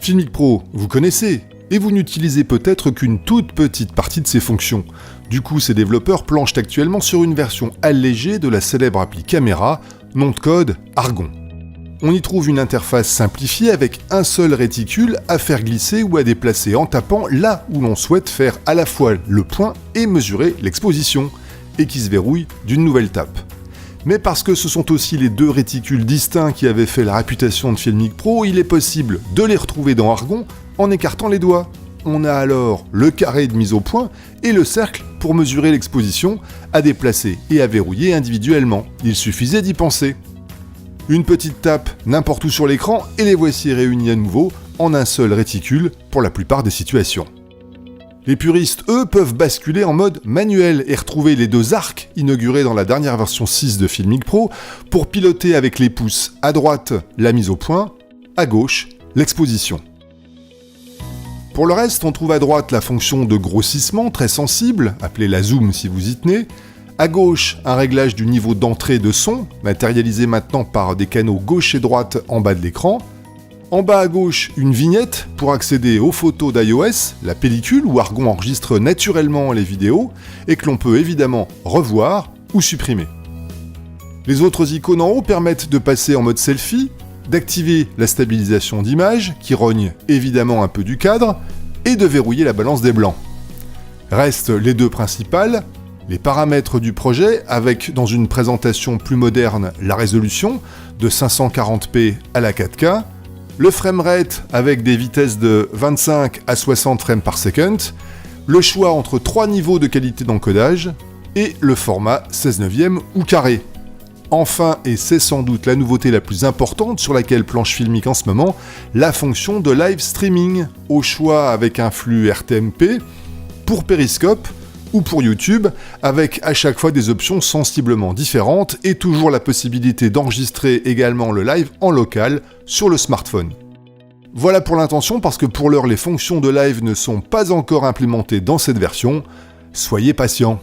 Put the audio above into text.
Filmic Pro, vous connaissez, et vous n'utilisez peut-être qu'une toute petite partie de ses fonctions. Du coup, ses développeurs planchent actuellement sur une version allégée de la célèbre appli caméra, nom de code Argon. On y trouve une interface simplifiée avec un seul réticule à faire glisser ou à déplacer en tapant là où l'on souhaite faire à la fois le point et mesurer l'exposition, et qui se verrouille d'une nouvelle tape. Mais parce que ce sont aussi les deux réticules distincts qui avaient fait la réputation de Filmic Pro, il est possible de les retrouver dans Argon en écartant les doigts. On a alors le carré de mise au point et le cercle pour mesurer l'exposition, à déplacer et à verrouiller individuellement. Il suffisait d'y penser. Une petite tape n'importe où sur l'écran et les voici réunis à nouveau en un seul réticule pour la plupart des situations. Les puristes, eux, peuvent basculer en mode manuel et retrouver les deux arcs inaugurés dans la dernière version 6 de Filmic Pro pour piloter avec les pouces à droite la mise au point, à gauche l'exposition. Pour le reste, on trouve à droite la fonction de grossissement très sensible, appelée la zoom si vous y tenez, à gauche un réglage du niveau d'entrée de son, matérialisé maintenant par des canaux gauche et droite en bas de l'écran, en bas à gauche, une vignette pour accéder aux photos d'iOS, la pellicule où Argon enregistre naturellement les vidéos et que l'on peut évidemment revoir ou supprimer. Les autres icônes en haut permettent de passer en mode selfie, d'activer la stabilisation d'image qui rogne évidemment un peu du cadre et de verrouiller la balance des blancs. Restent les deux principales, les paramètres du projet avec dans une présentation plus moderne la résolution de 540p à la 4K, le framerate avec des vitesses de 25 à 60 frames par second, le choix entre 3 niveaux de qualité d'encodage et le format 16/9 ou carré. Enfin, et c'est sans doute la nouveauté la plus importante sur laquelle planche Filmic en ce moment, la fonction de live streaming, au choix avec un flux RTMP, pour Periscope ou pour YouTube, avec à chaque fois des options sensiblement différentes et toujours la possibilité d'enregistrer également le live en local sur le smartphone. Voilà pour l'intention, parce que pour l'heure les fonctions de live ne sont pas encore implémentées dans cette version. Soyez patients.